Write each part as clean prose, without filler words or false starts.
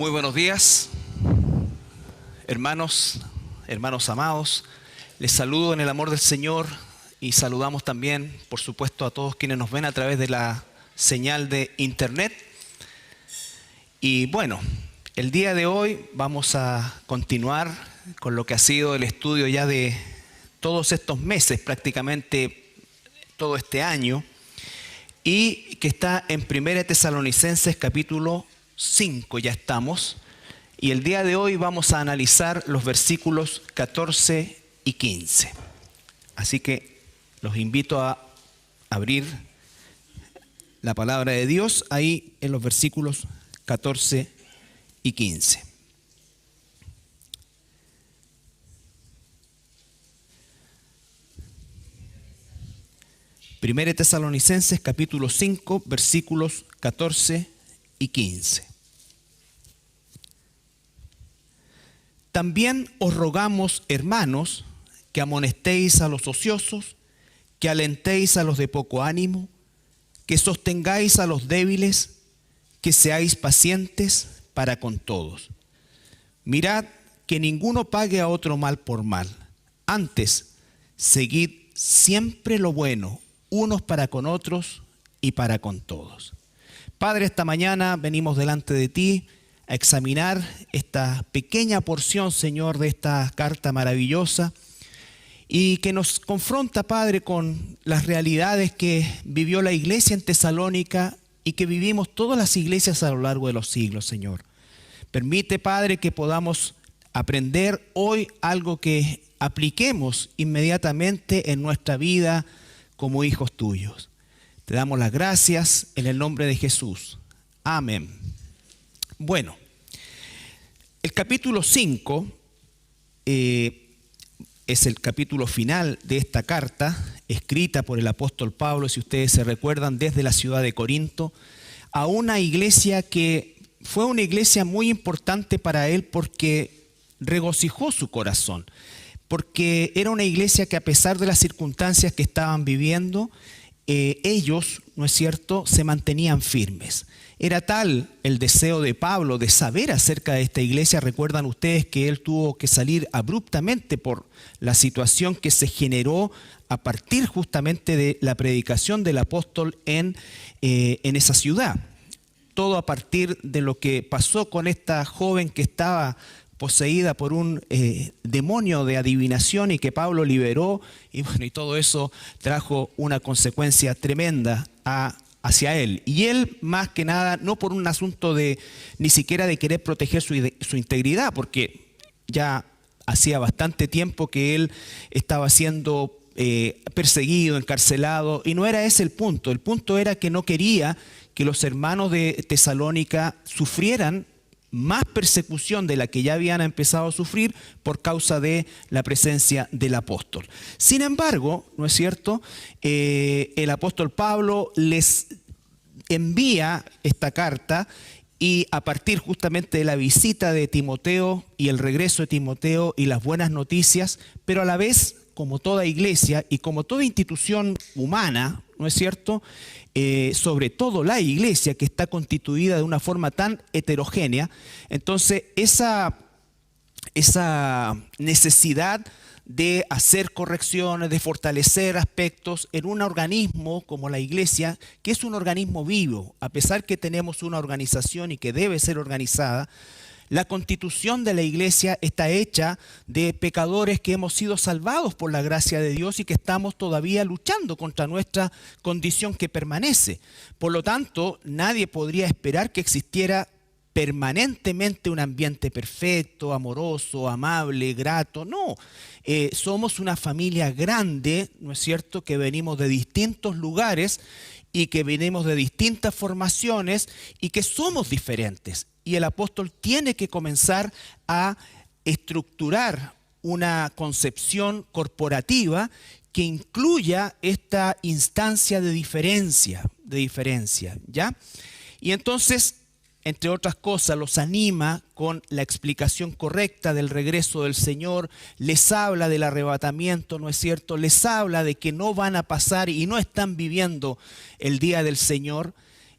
Muy buenos días, hermanos amados. Les saludo en el amor del Señor y saludamos también, por supuesto, a todos quienes nos ven a través de la señal de internet. Y bueno, el día de hoy vamos a continuar con lo que ha sido el estudio ya de todos estos meses, prácticamente todo este año, y que está en 1 Tesalonicenses capítulo 5, ya estamos. Y el día de hoy vamos a analizar los versículos 14 y 15. Así que los invito a abrir la palabra de Dios ahí en los versículos 14 y 15. Primera Tesalonicenses capítulo 5 versículos 14 y 15. También os rogamos, hermanos, que amonestéis a los ociosos, que alentéis a los de poco ánimo, que sostengáis a los débiles, que seáis pacientes para con todos. Mirad que ninguno pague a otro mal por mal. Antes, seguid siempre lo bueno, unos para con otros y para con todos. Padre, esta mañana venimos delante de ti a examinar esta pequeña porción, Señor, de esta carta maravillosa y que nos confronta, Padre, con las realidades que vivió la iglesia en Tesalónica y que vivimos todas las iglesias a lo largo de los siglos, Señor. Permite, Padre, que podamos aprender hoy algo que apliquemos inmediatamente en nuestra vida como hijos tuyos. Te damos las gracias en el nombre de Jesús. Amén. Bueno, el capítulo 5 es el capítulo final de esta carta, escrita por el apóstol Pablo, si ustedes se recuerdan, desde la ciudad de Corinto, a una iglesia que fue una iglesia muy importante para él porque regocijó su corazón, porque era una iglesia que a pesar de las circunstancias que estaban viviendo, ellos, ¿no es cierto?, se mantenían firmes. Era tal el deseo de Pablo de saber acerca de esta iglesia. Recuerdan ustedes que él tuvo que salir abruptamente por la situación que se generó a partir justamente de la predicación del apóstol en esa ciudad. Todo a partir de lo que pasó con esta joven que estaba poseída por un demonio de adivinación y que Pablo liberó, y bueno, y todo eso trajo una consecuencia tremenda hacia él. Y él, más que nada, no por un asunto de ni siquiera de querer proteger su integridad, porque ya hacía bastante tiempo que él estaba siendo perseguido, encarcelado, y no era ese el punto. El punto era que no quería que los hermanos de Tesalónica sufrieran más persecución de la que ya habían empezado a sufrir por causa de la presencia del apóstol. Sin embargo, ¿no es cierto?, el apóstol Pablo les envía esta carta y a partir justamente de la visita de Timoteo y el regreso de Timoteo y las buenas noticias, pero a la vez, como toda iglesia y como toda institución humana, ¿no es cierto?, sobre todo la iglesia que está constituida de una forma tan heterogénea, entonces esa necesidad de hacer correcciones, de fortalecer aspectos en un organismo como la iglesia, que es un organismo vivo, a pesar que tenemos una organización y que debe ser organizada. La constitución de la iglesia está hecha de pecadores que hemos sido salvados por la gracia de Dios y que estamos todavía luchando contra nuestra condición que permanece. Por lo tanto, nadie podría esperar que existiera permanentemente un ambiente perfecto, amoroso, amable, grato. No, somos una familia grande, ¿no es cierto?, que venimos de distintos lugares y que venimos de distintas formaciones y que somos diferentes. Y el apóstol tiene que comenzar a estructurar una concepción corporativa que incluya esta instancia de diferencia, ¿ya? Y entonces, entre otras cosas, los anima con la explicación correcta del regreso del Señor, les habla del arrebatamiento, ¿no es cierto? Les habla de que no van a pasar y no están viviendo el día del Señor.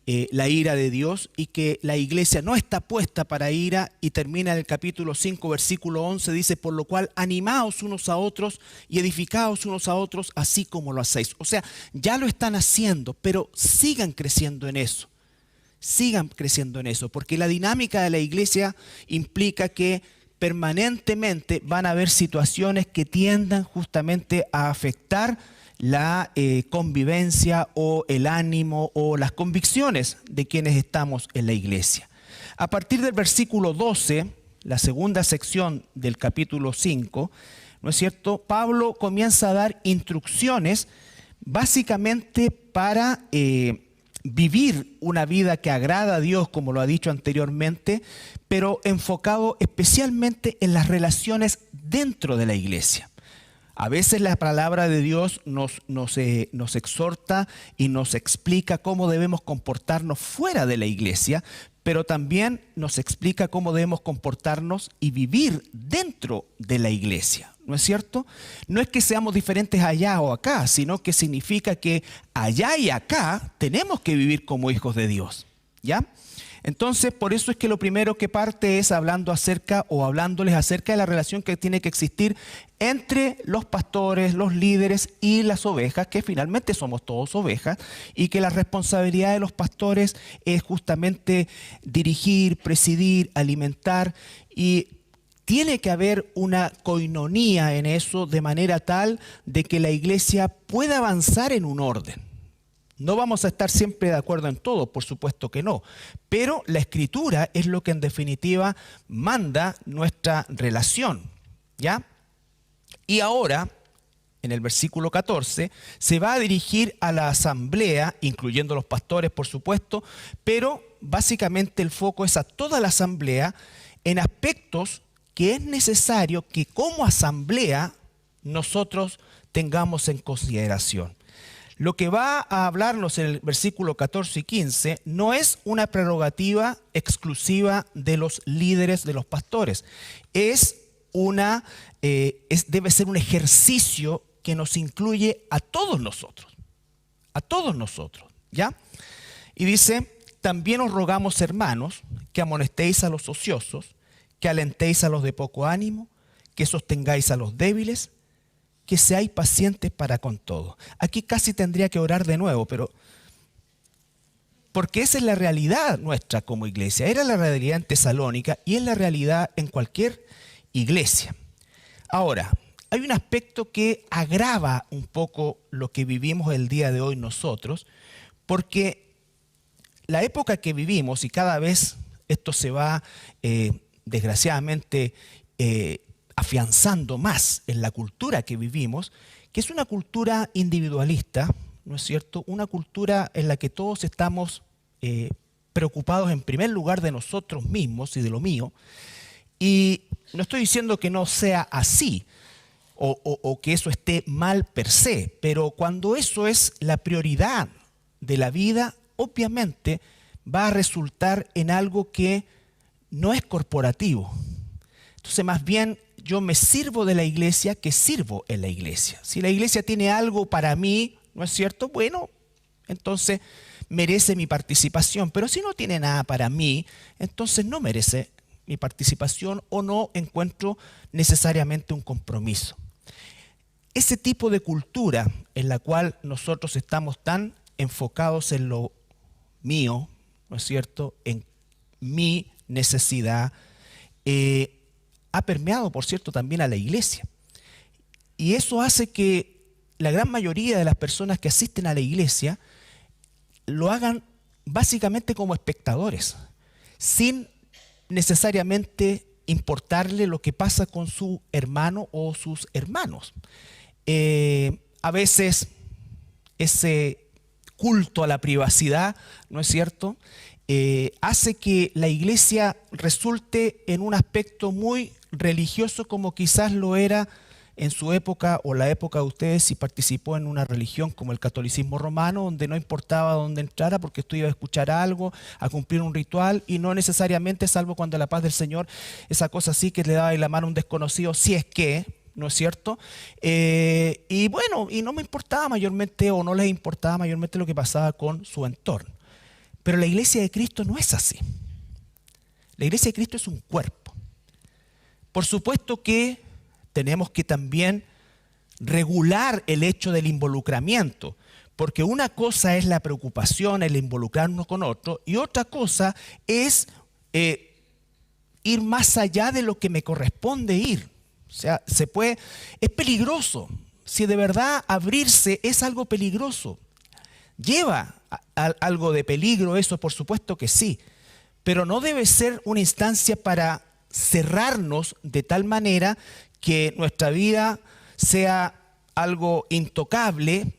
la ira de Dios y que la iglesia no está puesta para ira, y termina en el capítulo 5, versículo 11, dice: por lo cual animaos unos a otros y edificaos unos a otros, así como lo hacéis. O sea, ya lo están haciendo, pero sigan creciendo en eso. Sigan creciendo en eso, porque la dinámica de la iglesia implica que permanentemente van a haber situaciones que tiendan justamente a afectar la convivencia o el ánimo o las convicciones de quienes estamos en la iglesia. A partir del versículo 12, la segunda sección del capítulo 5, ¿no es cierto?, Pablo comienza a dar instrucciones básicamente para vivir una vida que agrada a Dios, como lo ha dicho anteriormente, pero enfocado especialmente en las relaciones dentro de la iglesia. A veces la palabra de Dios nos exhorta y nos explica cómo debemos comportarnos fuera de la iglesia, pero también nos explica cómo debemos comportarnos y vivir dentro de la iglesia, ¿no es cierto? No es que seamos diferentes allá o acá, sino que significa que allá y acá tenemos que vivir como hijos de Dios, ¿ya? Entonces, por eso es que lo primero que parte es hablándoles acerca de la relación que tiene que existir entre los pastores, los líderes y las ovejas, que finalmente somos todos ovejas, y que la responsabilidad de los pastores es justamente dirigir, presidir, alimentar, y tiene que haber una coinonía en eso, de manera tal de que la iglesia pueda avanzar en un orden. No vamos a estar siempre de acuerdo en todo, por supuesto que no, pero la Escritura es lo que en definitiva manda nuestra relación, ¿ya? Y ahora, en el versículo 14, se va a dirigir a la asamblea, incluyendo los pastores, por supuesto, pero básicamente el foco es a toda la asamblea en aspectos que es necesario que como asamblea nosotros tengamos en consideración. Lo que va a hablarnos en el versículo 14 y 15 no es una prerrogativa exclusiva de los líderes, de los pastores. Debe ser un ejercicio que nos incluye a todos nosotros. A todos nosotros, ¿ya? Y dice: también os rogamos, hermanos, que amonestéis a los ociosos, que alentéis a los de poco ánimo, que sostengáis a los débiles, que seáis pacientes para con todo. Aquí casi tendría que orar de nuevo, pero porque esa es la realidad nuestra como iglesia. Era la realidad en Tesalónica y es la realidad en cualquier iglesia. Ahora, hay un aspecto que agrava un poco lo que vivimos el día de hoy nosotros, porque la época que vivimos, y cada vez esto se va desgraciadamente afianzando más en la cultura que vivimos, que es una cultura individualista, ¿no es cierto? Una cultura en la que todos estamos preocupados en primer lugar de nosotros mismos y de lo mío. Y no estoy diciendo que no sea así o que eso esté mal per se, pero cuando eso es la prioridad de la vida, obviamente va a resultar en algo que no es corporativo. Entonces, más bien, yo me sirvo de la iglesia que sirvo en la iglesia. Si la iglesia tiene algo para mí, ¿no es cierto? Bueno, entonces merece mi participación. Pero si no tiene nada para mí, entonces no merece mi participación o no encuentro necesariamente un compromiso. Ese tipo de cultura en la cual nosotros estamos tan enfocados en lo mío, ¿no es cierto?, en mi necesidad, ha permeado, por cierto, también a la iglesia. Y eso hace que la gran mayoría de las personas que asisten a la iglesia lo hagan básicamente como espectadores, sin necesariamente importarle lo que pasa con su hermano o sus hermanos. A veces ese culto a la privacidad, ¿no es cierto?, hace que la iglesia resulte en un aspecto muy religioso, como quizás lo era en su época o la época de ustedes si participó en una religión como el catolicismo romano, donde no importaba dónde entrara porque tú ibas a escuchar algo, a cumplir un ritual, y no necesariamente, salvo cuando la paz del Señor, esa cosa así que le daba la mano a un desconocido, si es que, ¿no es cierto? Y bueno, y no me importaba mayormente o no les importaba mayormente lo que pasaba con su entorno. Pero la iglesia de Cristo no es así. La iglesia de Cristo es un cuerpo. Por supuesto que tenemos que también regular el hecho del involucramiento, porque una cosa es la preocupación, el involucrarnos con otro, y otra cosa es ir más allá de lo que me corresponde ir. O sea, es peligroso. Si de verdad abrirse es algo peligroso, lleva a algo de peligro eso, por supuesto que sí, pero no debe ser una instancia para cerrarnos de tal manera que nuestra vida sea algo intocable,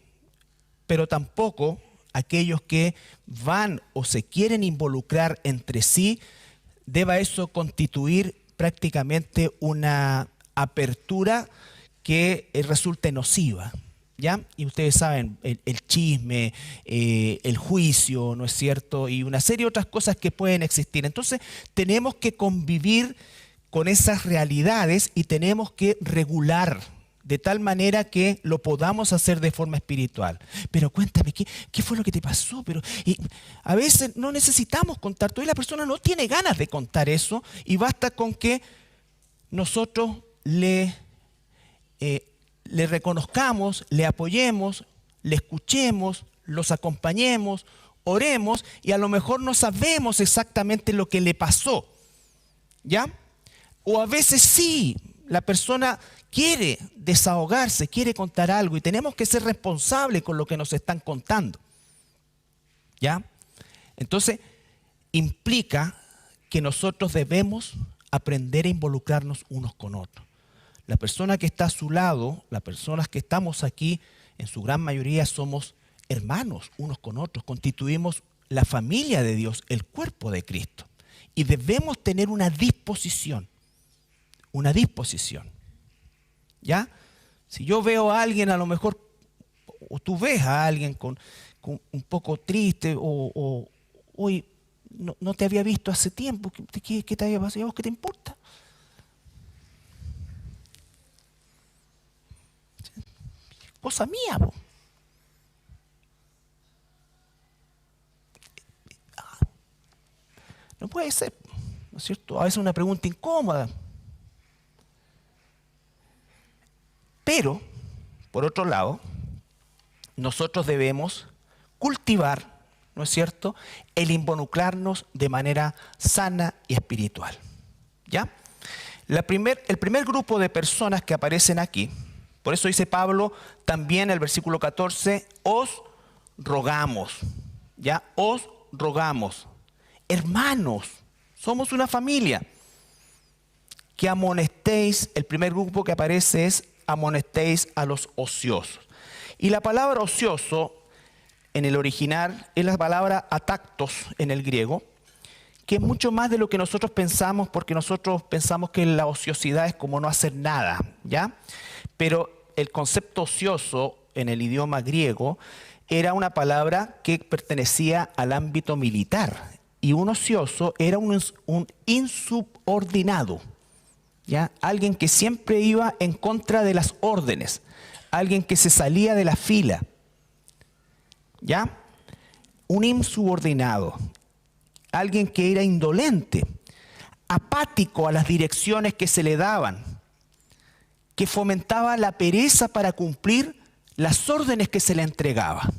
pero tampoco aquellos que van o se quieren involucrar entre sí, deba eso constituir prácticamente una apertura que resulte nociva, ¿ya? Y ustedes saben, el chisme, el juicio, ¿no es cierto? Y una serie de otras cosas que pueden existir. Entonces, tenemos que convivir con esas realidades y tenemos que regular de tal manera que lo podamos hacer de forma espiritual. Pero cuéntame, ¿qué fue lo que te pasó? Y a veces no necesitamos contar, todavía la persona no tiene ganas de contar eso y basta con que nosotros le reconozcamos, le apoyemos, le escuchemos, los acompañemos, oremos y a lo mejor no sabemos exactamente lo que le pasó, ¿ya? O a veces sí, la persona quiere desahogarse, quiere contar algo y tenemos que ser responsables con lo que nos están contando, ¿ya? Entonces, implica que nosotros debemos aprender a involucrarnos unos con otros. La persona que está a su lado, las personas que estamos aquí, en su gran mayoría somos hermanos unos con otros, constituimos la familia de Dios, el cuerpo de Cristo. Y debemos tener una disposición, ¿ya? Si yo veo a alguien a lo mejor, o tú ves a alguien con un poco triste, o hoy no te había visto hace tiempo, ¿qué te había pasado? ¿Qué te importa? Cosa mía, po. No puede ser, ¿no es cierto? A veces una pregunta incómoda. Pero, por otro lado, nosotros debemos cultivar, ¿no es cierto?, el involucrarnos de manera sana y espiritual, ¿ya? El primer grupo de personas que aparecen aquí, por eso dice Pablo también en el versículo 14, os rogamos, ¿ya? Os rogamos, hermanos, somos una familia, que amonestéis, el primer grupo que aparece es amonestéis a los ociosos. Y la palabra ocioso en el original es la palabra atactos en el griego, que es mucho más de lo que nosotros pensamos, porque nosotros pensamos que la ociosidad es como no hacer nada, ¿ya? Pero el concepto ocioso en el idioma griego era una palabra que pertenecía al ámbito militar, y un ocioso era un insubordinado, ¿ya? Alguien que siempre iba en contra de las órdenes, alguien que se salía de la fila, ¿ya? Un insubordinado, alguien que era indolente, apático a las direcciones que se le daban, que fomentaba la pereza para cumplir las órdenes que se le entregaba,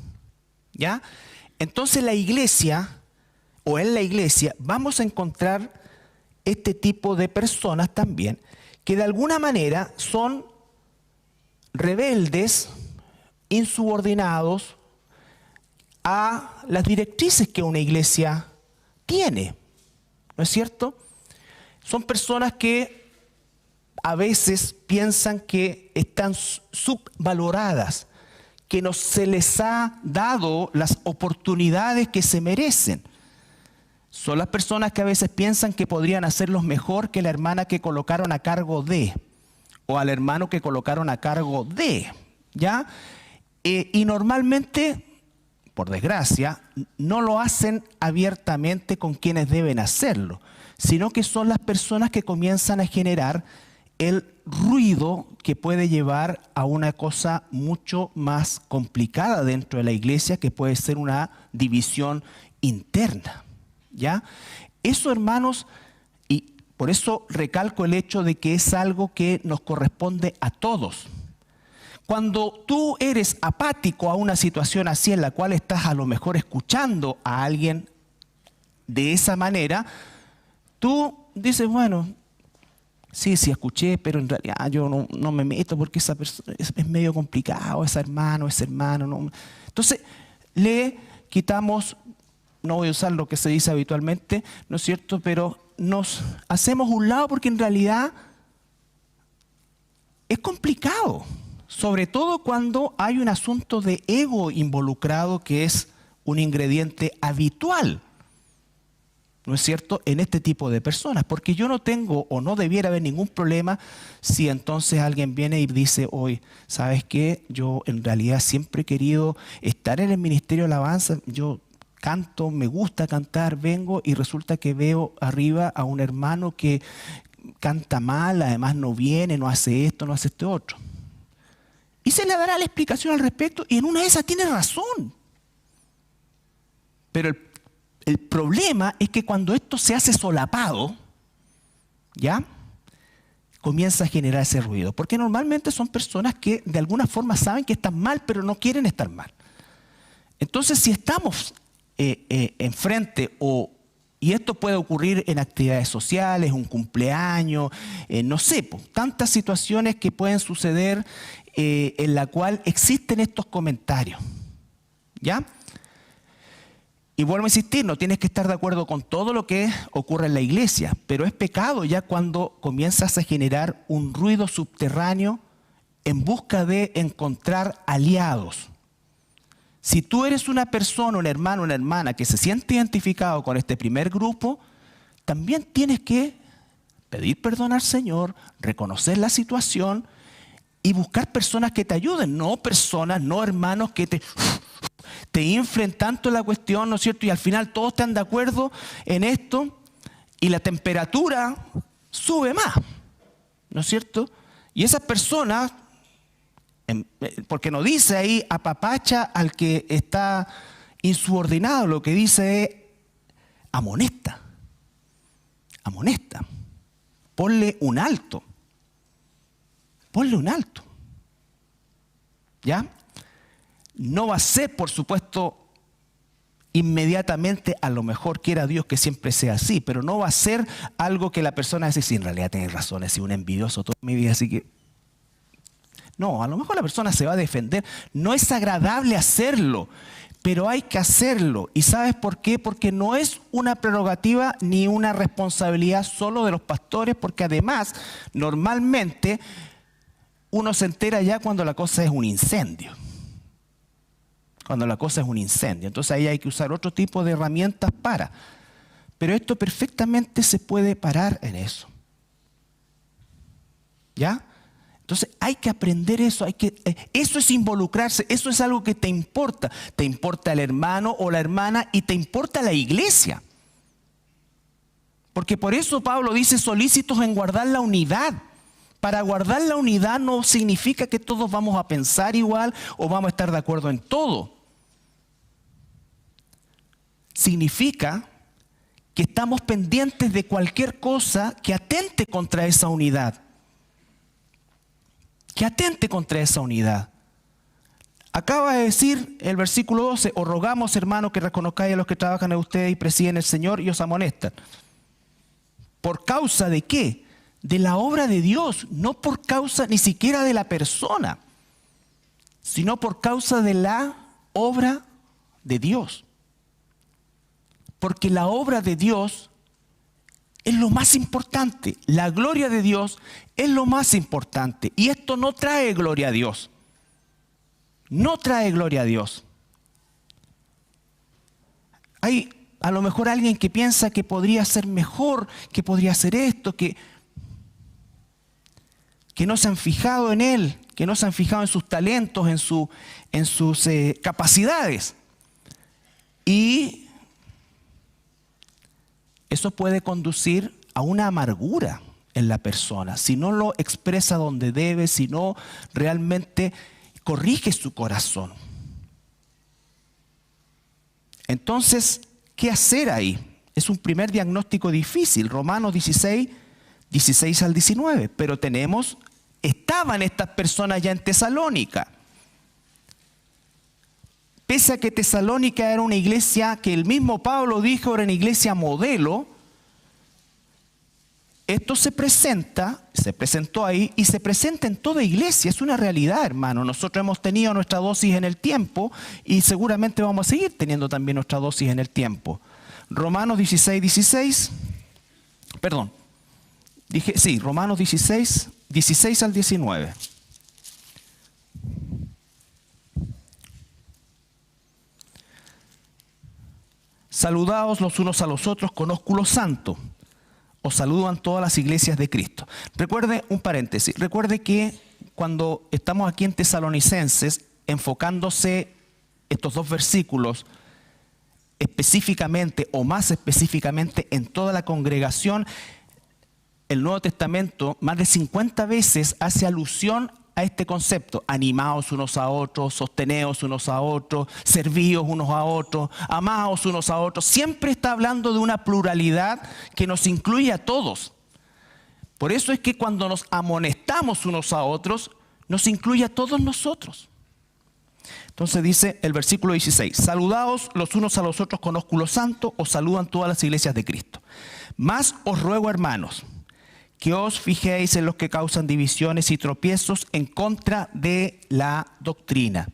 ¿ya? Entonces la iglesia, o en la iglesia, vamos a encontrar este tipo de personas también, que de alguna manera son rebeldes, insubordinados a las directrices que una iglesia tiene, ¿no es cierto? Son personas que a veces piensan que están subvaloradas, que no se les ha dado las oportunidades que se merecen. Son las personas que a veces piensan que podrían hacerlos mejor que la hermana que colocaron a cargo de, o al hermano que colocaron a cargo de, ¿ya? Y normalmente, por desgracia, no lo hacen abiertamente con quienes deben hacerlo, sino que son las personas que comienzan a generar el ruido que puede llevar a una cosa mucho más complicada dentro de la iglesia, que puede ser una división interna, ¿ya? Eso, hermanos, y por eso recalco el hecho de que es algo que nos corresponde a todos. Cuando tú eres apático a una situación así en la cual estás a lo mejor escuchando a alguien de esa manera, tú dices, bueno, sí, escuché, pero en realidad yo no me meto porque esa persona es medio complicado, ese hermano. No. Entonces, le quitamos, no voy a usar lo que se dice habitualmente, ¿no es cierto? Pero nos hacemos un lado porque en realidad es complicado. Sobre todo cuando hay un asunto de ego involucrado que es un ingrediente habitual, ¿no es cierto?, en este tipo de personas. Porque yo no tengo o no debiera haber ningún problema si entonces alguien viene y dice, hoy, ¿sabes qué? Yo en realidad siempre he querido estar en el ministerio de alabanza, yo canto, me gusta cantar, vengo y resulta que veo arriba a un hermano que canta mal, además no viene, no hace esto, no hace este otro. Y se le dará la explicación al respecto y en una de esas tiene razón. Pero el problema es que cuando esto se hace solapado, ¿ya? Comienza a generar ese ruido. Porque normalmente son personas que de alguna forma saben que están mal, pero no quieren estar mal. Entonces, si estamos enfrente y esto puede ocurrir en actividades sociales, un cumpleaños, no sé, tantas situaciones que pueden suceder en la cual existen estos comentarios, ¿ya? Y vuelvo a insistir, no tienes que estar de acuerdo con todo lo que ocurre en la iglesia, pero es pecado ya cuando comienzas a generar un ruido subterráneo en busca de encontrar aliados. Si tú eres una persona, un hermano, una hermana que se siente identificado con este primer grupo, también tienes que pedir perdón al Señor, reconocer la situación y buscar personas que te ayuden, no hermanos que te inflen tanto la cuestión, ¿no es cierto? Y al final todos están de acuerdo en esto y la temperatura sube más, ¿no es cierto? Y esas personas, porque no dice ahí apapacha al que está insubordinado, lo que dice es amonesta, ponle un alto, ¿ya? No va a ser, por supuesto, inmediatamente, a lo mejor quiera Dios que siempre sea así, pero no va a ser algo que la persona dice, sí, en realidad tiene razón, he sido un envidioso toda mi vida, así que... No, a lo mejor la persona se va a defender. No es agradable hacerlo, pero hay que hacerlo. ¿Y sabes por qué? Porque no es una prerrogativa ni una responsabilidad solo de los pastores, porque además, normalmente, uno se entera ya cuando la cosa es un incendio. Entonces ahí hay que usar otro tipo de herramientas para. Pero esto perfectamente se puede parar en eso. ¿Ya? Entonces hay que aprender eso, eso es involucrarse, eso es algo que te importa. Te importa el hermano o la hermana y te importa la iglesia. Porque por eso Pablo dice solícitos en guardar la unidad. Para guardar la unidad no significa que todos vamos a pensar igual o vamos a estar de acuerdo en todo. Significa que estamos pendientes de cualquier cosa que atente contra esa unidad. Acaba de decir el versículo 12, os rogamos, hermanos, que reconozcáis a los que trabajan en ustedes y presiden el Señor y os amonestan. ¿Por causa de qué? De la obra de Dios, no por causa ni siquiera de la persona, sino por causa de la obra de Dios. Porque la obra de Dios es lo más importante. La gloria de Dios es lo más importante. Y esto no trae gloria a Dios. Hay a lo mejor alguien que piensa que podría ser mejor, que podría hacer esto, que no se han fijado en él, que no se han fijado en sus talentos, en sus capacidades. Y eso puede conducir a una amargura en la persona, si no lo expresa donde debe, si no realmente corrige su corazón. Entonces, qué hacer ahí. Es un primer diagnóstico difícil, Romanos 16, 16 al 19. Pero estaban estas personas ya en Tesalónica. Pese a que Tesalónica era una iglesia que el mismo Pablo dijo era una iglesia modelo, esto se presentó ahí y se presenta en toda iglesia. Es una realidad, hermano. Nosotros hemos tenido nuestra dosis en el tiempo y seguramente vamos a seguir teniendo también nuestra dosis en el tiempo. Romanos 16, 16. Perdón. Romanos 16, 16 al 19. Saludaos los unos a los otros con ósculo santo. Os saludan todas las iglesias de Cristo. Recuerde, un paréntesis, recuerde que cuando estamos aquí en Tesalonicenses, enfocándose estos dos versículos específicamente o más específicamente en toda la congregación, el Nuevo Testamento más de 50 veces hace alusión a este concepto: animaos unos a otros, sosteneos unos a otros, servíos unos a otros, amaos unos a otros. Siempre está hablando de una pluralidad que nos incluye a todos. Por eso es que cuando nos amonestamos unos a otros, nos incluye a todos nosotros. Entonces dice el versículo 16: saludaos los unos a los otros con ósculo santo, os saludan todas las iglesias de Cristo. Mas os ruego, hermanos, que os fijéis en los que causan divisiones y tropiezos en contra de la doctrina,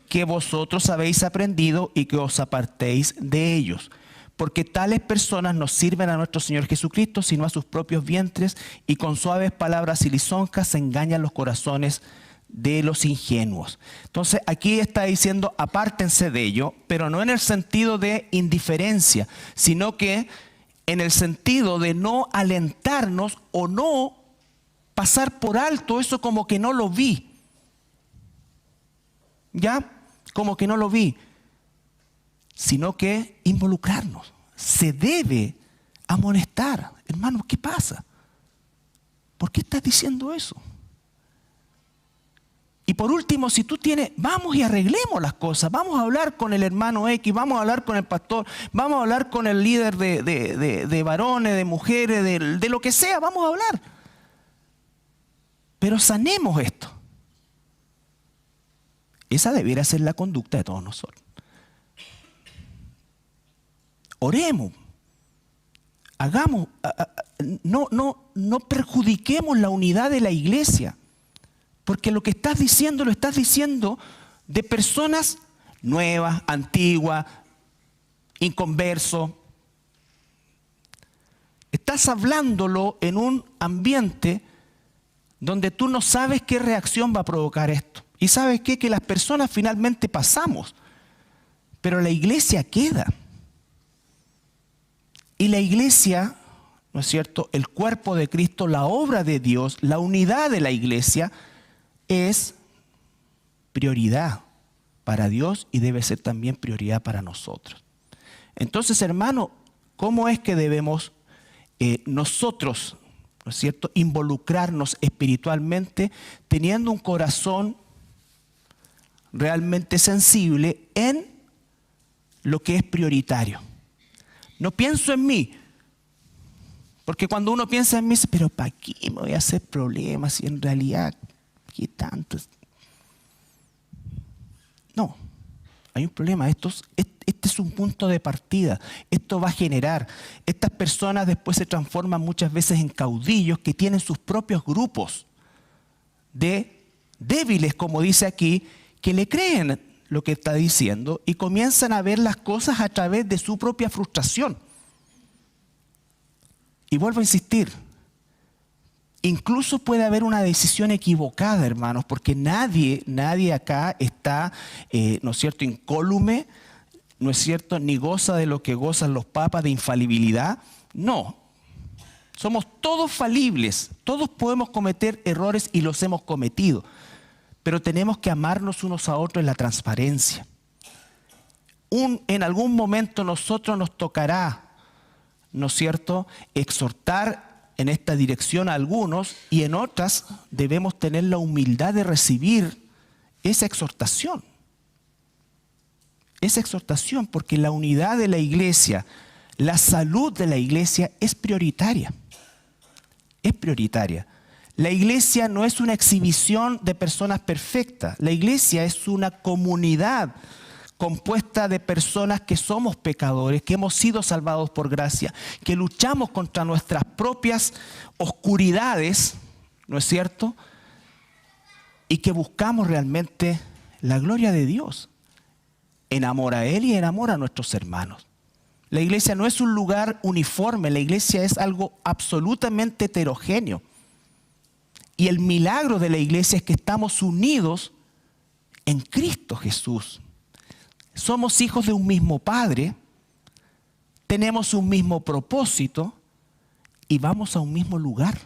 que vosotros habéis aprendido y que os apartéis de ellos. Porque tales personas no sirven a nuestro Señor Jesucristo, sino a sus propios vientres, y con suaves palabras y lisonjas engañan los corazones de los ingenuos. Entonces aquí está diciendo apártense de ello, pero no en el sentido de indiferencia, sino que en el sentido de no alentarnos o no pasar por alto eso como que no lo vi. ¿Ya? Como que no lo vi. Sino que involucrarnos. Se debe amonestar. Hermano, ¿qué pasa? ¿Por qué estás diciendo eso? Y por último, si tú tienes, vamos y arreglemos las cosas. Vamos a hablar con el hermano X, vamos a hablar con el pastor, vamos a hablar con el líder de varones, de mujeres, de lo que sea, vamos a hablar. Pero sanemos esto. Esa debiera ser la conducta de todos nosotros. Oremos. No perjudiquemos la unidad de la iglesia. Porque lo que estás diciendo, lo estás diciendo de personas nuevas, antiguas, inconversos. Estás hablándolo en un ambiente donde tú no sabes qué reacción va a provocar esto. Y sabes qué, que las personas finalmente pasamos, pero la iglesia queda. Y la iglesia, ¿no es cierto?, el cuerpo de Cristo, la obra de Dios, la unidad de la iglesia, es prioridad para Dios y debe ser también prioridad para nosotros. Entonces, hermano, ¿cómo es que debemos nosotros, ¿no es cierto?, involucrarnos espiritualmente teniendo un corazón realmente sensible en lo que es prioritario? No pienso en mí, porque cuando uno piensa en mí, dice, pero ¿para qué me voy a hacer problemas si en realidad qué tanto? No, hay un problema. Este es un punto de partida. Esto va a generar. Estas personas después se transforman muchas veces en caudillos que tienen sus propios grupos de débiles, como dice aquí, que le creen lo que está diciendo y comienzan a ver las cosas a través de su propia frustración. Y vuelvo a insistir, incluso puede haber una decisión equivocada, hermanos, porque nadie acá está, ¿no es cierto?, incólume, ¿no es cierto?, ni goza de lo que gozan los papas de infalibilidad. No, somos todos falibles, todos podemos cometer errores y los hemos cometido, pero tenemos que amarnos unos a otros en la transparencia. En algún momento nosotros nos tocará, ¿no es cierto?, exhortar en esta dirección a algunos y en otras debemos tener la humildad de recibir esa exhortación. esa exhortación, porque la unidad de la iglesia, la salud de la iglesia es prioritaria. Es prioritaria. La iglesia no es una exhibición de personas perfectas. La iglesia es una comunidad compuesta de personas que somos pecadores, que hemos sido salvados por gracia, que luchamos contra nuestras propias oscuridades, ¿no es cierto? Y que buscamos realmente la gloria de Dios en amor a Él y en amor a nuestros hermanos. La iglesia no es un lugar uniforme, la iglesia es algo absolutamente heterogéneo. Y el milagro de la iglesia es que estamos unidos en Cristo Jesús. Somos hijos de un mismo Padre, tenemos un mismo propósito y vamos a un mismo lugar.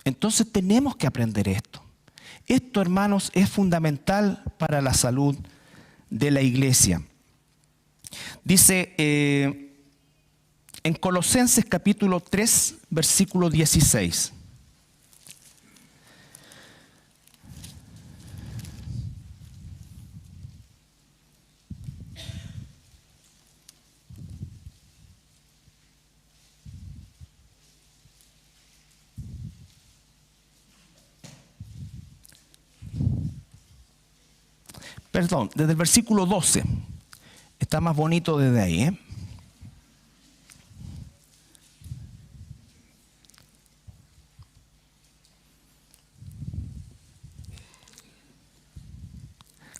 Entonces tenemos que aprender esto. Esto, hermanos, es fundamental para la salud de la iglesia. Dice en Colosenses capítulo 3, versículo 16. Perdón, desde el versículo 12. Está más bonito desde ahí, ¿eh?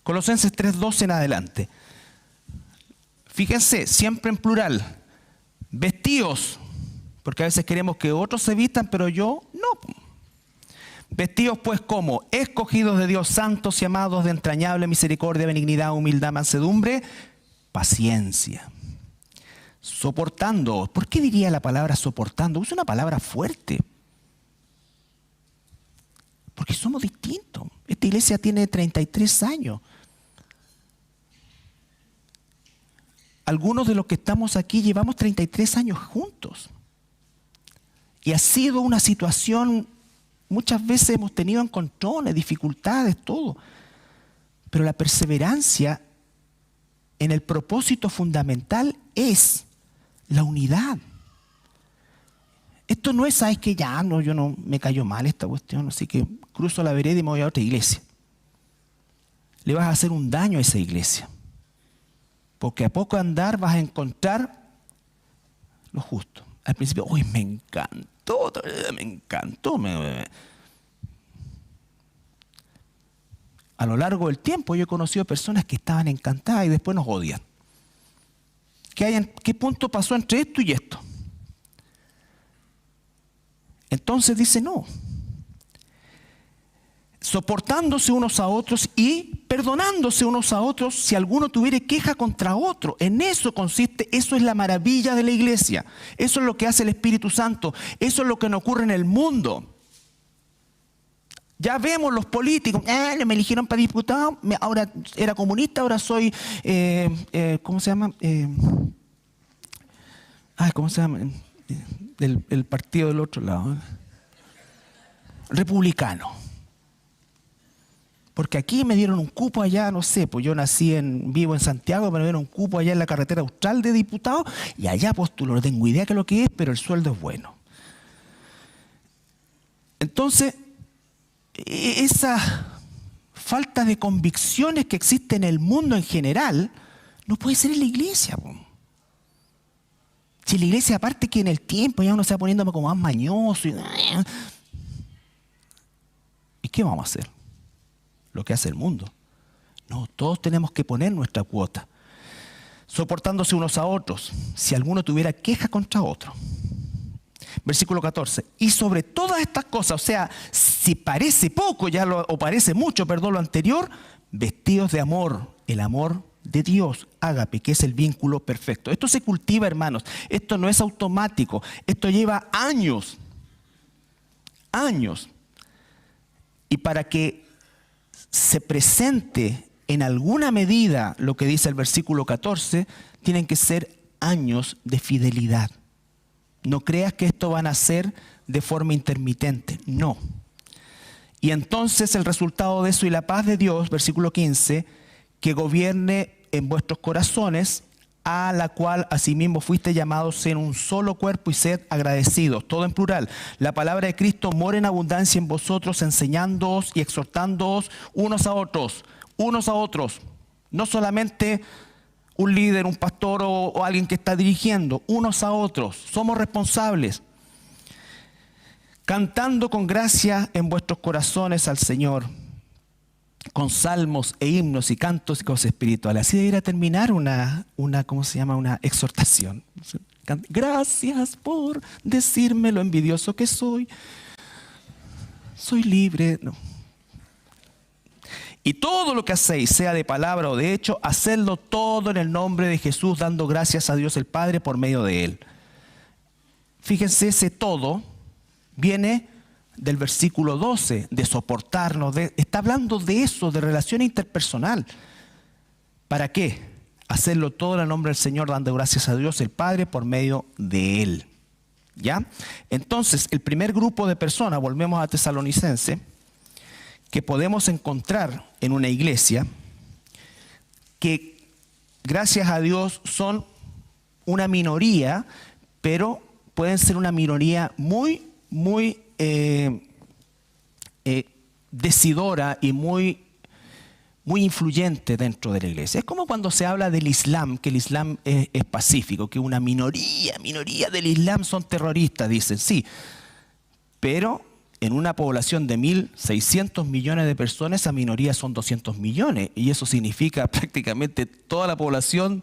Colosenses 3:12 en adelante. Fíjense, siempre en plural. Vestíos, porque a veces queremos que otros se vistan, pero yo no. Vestíos pues como escogidos de Dios, santos y amados, de entrañable misericordia, benignidad, humildad, mansedumbre, paciencia. Soportando. ¿Por qué diría la palabra soportando? Es una palabra fuerte. Porque somos distintos. Esta iglesia tiene 33 años. Algunos de los que estamos aquí llevamos 33 años juntos. Y ha sido una situación, muchas veces hemos tenido encontrones, dificultades, todo. Pero la perseverancia en el propósito fundamental es la unidad. Esto no es, ¿sabes qué? Ya, no, yo no, me cayó mal esta cuestión, así que cruzo la vereda y me voy a otra iglesia. Le vas a hacer un daño a esa iglesia. Porque a poco andar vas a encontrar lo justo. Al principio, uy, me encantó. A lo largo del tiempo yo he conocido personas que estaban encantadas y después nos odian. ¿Qué punto pasó entre esto y esto? Entonces dice no. Soportándose unos a otros y perdonándose unos a otros si alguno tuviere queja contra otro. En eso consiste, eso es la maravilla de la iglesia. Eso es lo que hace el Espíritu Santo. Eso es lo que nos ocurre en el mundo. Ya vemos los políticos, me eligieron para diputado, ahora era comunista, ahora soy, ¿cómo se llama? ¿Cómo se llama? El partido del otro lado. Republicano. Porque aquí me dieron un cupo allá, no sé, pues yo vivo en Santiago, me dieron un cupo allá en la carretera austral de diputado y allá postulo, no tengo idea de lo que es, pero el sueldo es bueno. Entonces, esa falta de convicciones que existe en el mundo en general no puede ser en la iglesia. Si la iglesia, aparte que en el tiempo ya uno se va poniendo como más mañoso. ¿Y qué vamos a hacer? Lo que hace el mundo. No, todos tenemos que poner nuestra cuota. Soportándose unos a otros, si alguno tuviera queja contra otro. Versículo 14. Y sobre todas estas cosas, o sea, si parece poco o parece mucho, perdón, lo anterior, vestidos de amor, el amor de Dios, ágape, que es el vínculo perfecto. Esto se cultiva, hermanos. Esto no es automático. Esto lleva años. Años. Y para que se presente en alguna medida lo que dice el versículo 14, tienen que ser años de fidelidad. No creas que esto van a ser de forma intermitente, no. Y entonces el resultado de eso y la paz de Dios, versículo 15, que gobierne en vuestros corazones, a la cual asimismo fuiste llamados en un solo cuerpo y sed agradecidos, todo en plural. La palabra de Cristo mora en abundancia en vosotros, enseñándoos y exhortándoos unos a otros, no solamente un líder, un pastor o alguien que está dirigiendo, unos a otros, somos responsables. Cantando con gracia en vuestros corazones al Señor, con salmos e himnos y cantos y cosas espirituales. Así debería terminar una exhortación. Gracias por decirme lo envidioso que soy. Soy libre. No. Y todo lo que hacéis, sea de palabra o de hecho, hacedlo todo en el nombre de Jesús, dando gracias a Dios el Padre por medio de Él. Fíjense, ese todo viene del versículo 12, de soportarnos, está hablando de eso, de relación interpersonal. ¿Para qué? Hacerlo todo en el nombre del Señor, dando gracias a Dios el Padre por medio de Él. ¿Ya? Entonces, el primer grupo de personas, volvemos a Tesalonicense, que podemos encontrar en una iglesia, que gracias a Dios son una minoría, pero pueden ser una minoría muy decidora y muy influyente dentro de la iglesia. Es como cuando se habla del Islam, que el Islam es pacífico, que una minoría del Islam son terroristas, dicen, sí. Pero en una población de 1.600 millones de personas, esa minoría son 200 millones. Y eso significa prácticamente toda la población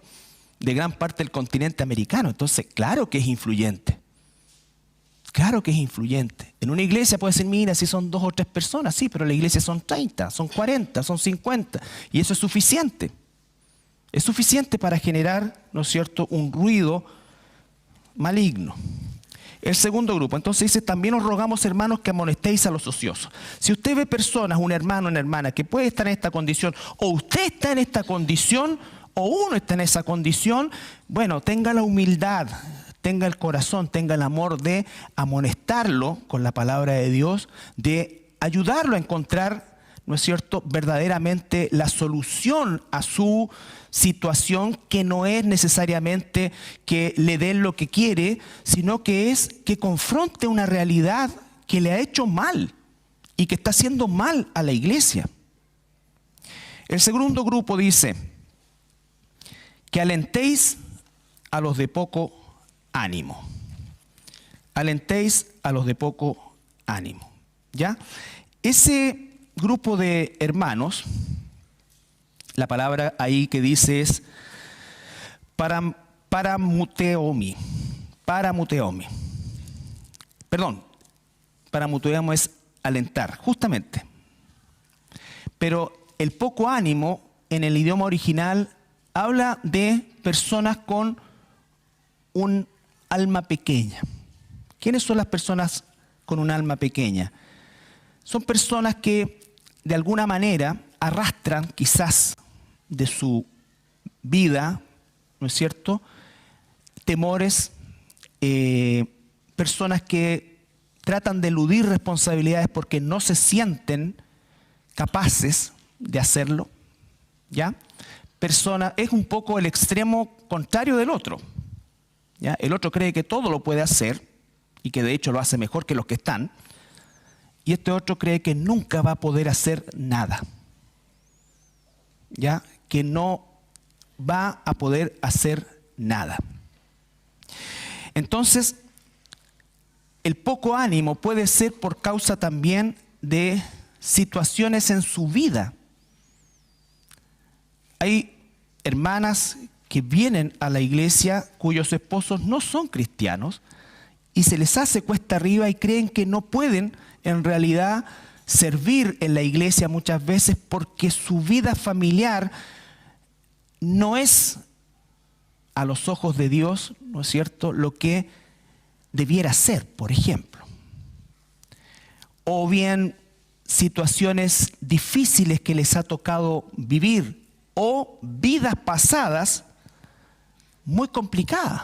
de gran parte del continente americano. Entonces, claro que es influyente. Claro que es influyente. En una iglesia puede decir, mira, si son 2 o 3 personas, sí, pero en la iglesia son 30, son 40, son 50. Y eso es suficiente. Es suficiente para generar, ¿no es cierto?, un ruido maligno. El segundo grupo, entonces dice, también os rogamos, hermanos, que amonestéis a los ociosos. Si usted ve personas, un hermano, una hermana, que puede estar en esta condición, o usted está en esta condición, o uno está en esa condición, bueno, tenga la humildad, tenga el corazón, tenga el amor de amonestarlo con la palabra de Dios, de ayudarlo a encontrar, ¿no es cierto?, verdaderamente la solución a su situación, que no es necesariamente que le den lo que quiere, sino que es que confronte una realidad que le ha hecho mal y que está haciendo mal a la iglesia. El segundo grupo dice que alentéis a los de poco ánimo. Alentéis a los de poco ánimo. ¿Ya? Ese grupo de hermanos, la palabra ahí que dice es paramuteomi. Perdón, paramuteomi es alentar, justamente. Pero el poco ánimo en el idioma original habla de personas con un alma pequeña. ¿Quiénes son las personas con un alma pequeña? Son personas que de alguna manera arrastran quizás de su vida, ¿no es cierto?, temores, personas que tratan de eludir responsabilidades porque no se sienten capaces de hacerlo, ¿ya? Es un poco el extremo contrario del otro, ¿ya? El otro cree que todo lo puede hacer y que de hecho lo hace mejor que los que están, y este otro cree que nunca va a poder hacer nada, ¿ya? Que no va a poder hacer nada. Entonces, el poco ánimo puede ser por causa también de situaciones en su vida. Hay hermanas que vienen a la iglesia cuyos esposos no son cristianos y se les hace cuesta arriba y creen que no pueden en realidad servir en la iglesia muchas veces porque su vida familiar no es a los ojos de Dios, ¿no es cierto?, lo que debiera ser, por ejemplo. O bien situaciones difíciles que les ha tocado vivir o vidas pasadas muy complicadas.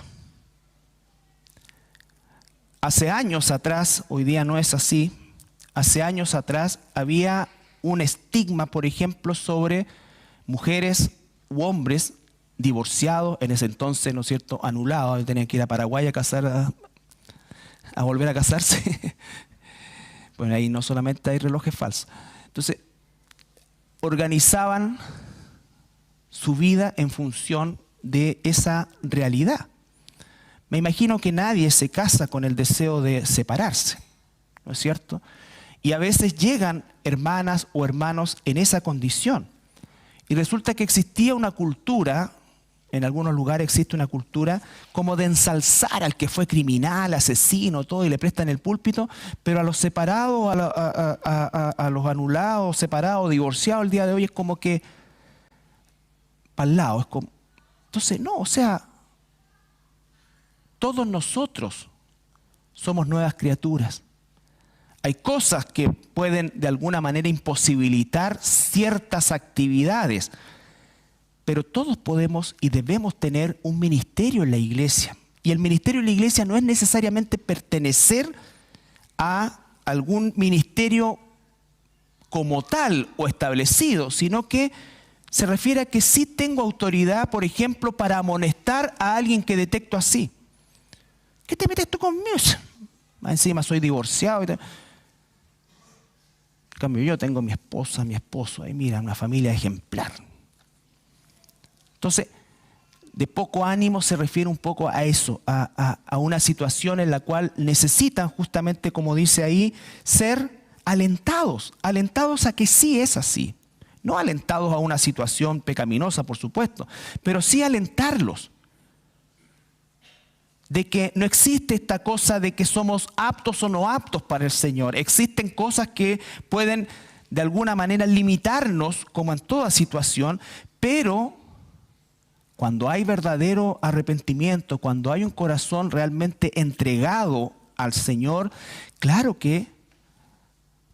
Hace años atrás, hoy día no es así, hace años atrás había un estigma, por ejemplo, sobre mujeres u hombres divorciados, en ese entonces, ¿no es cierto?, anulados, tenían que ir a Paraguay a casar, a volver a casarse. Bueno, ahí no solamente hay relojes falsos. Entonces, organizaban su vida en función de esa realidad. Me imagino que nadie se casa con el deseo de separarse, ¿no es cierto? Y a veces llegan hermanas o hermanos en esa condición. Y resulta que existía una cultura, en algunos lugares existe una cultura como de ensalzar al que fue criminal, asesino, todo, y le prestan el púlpito, pero a los separados, a los anulados, separados, divorciados el día de hoy es como que para el lado. Es como... Entonces, no, o sea, todos nosotros somos nuevas criaturas. Hay cosas que pueden de alguna manera imposibilitar ciertas actividades, pero todos podemos y debemos tener un ministerio en la iglesia. Y el ministerio en la iglesia no es necesariamente pertenecer a algún ministerio como tal o establecido, sino que se refiere a que sí tengo autoridad, por ejemplo, para amonestar a alguien que detecto así. ¿Qué te metes tú conmigo? Más encima soy divorciado. En cambio, yo tengo mi esposa, mi esposo. Ahí mira, una familia ejemplar. Entonces, de poco ánimo se refiere un poco a eso, a una situación en la cual necesitan justamente, como dice ahí, ser alentados. Alentados a que sí es así. No alentados a una situación pecaminosa, por supuesto, pero sí alentarlos. De que no existe esta cosa de que somos aptos o no aptos para el Señor. Existen cosas que pueden de alguna manera limitarnos, como en toda situación, pero cuando hay verdadero arrepentimiento, cuando hay un corazón realmente entregado al Señor, claro que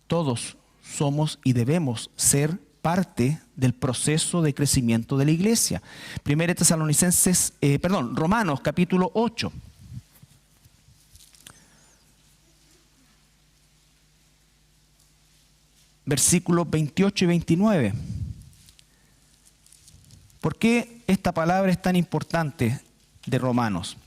todos somos y debemos ser parte del proceso de crecimiento de la iglesia. Romanos capítulo 8. Versículos 28 y 29. ¿Por qué esta palabra es tan importante de Romanos?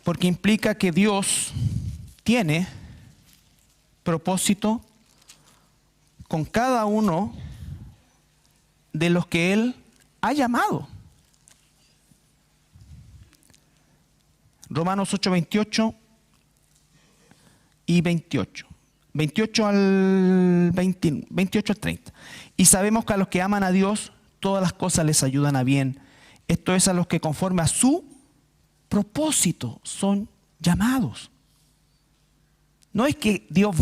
Porque implica que Dios tiene propósito con cada uno de los que Él ha llamado. Romanos 8, 28 y 28. 28 al 30. Y sabemos que a los que aman a Dios, todas las cosas les ayudan a bien. Esto es a los que conforme a su propósito son llamados. No es que Dios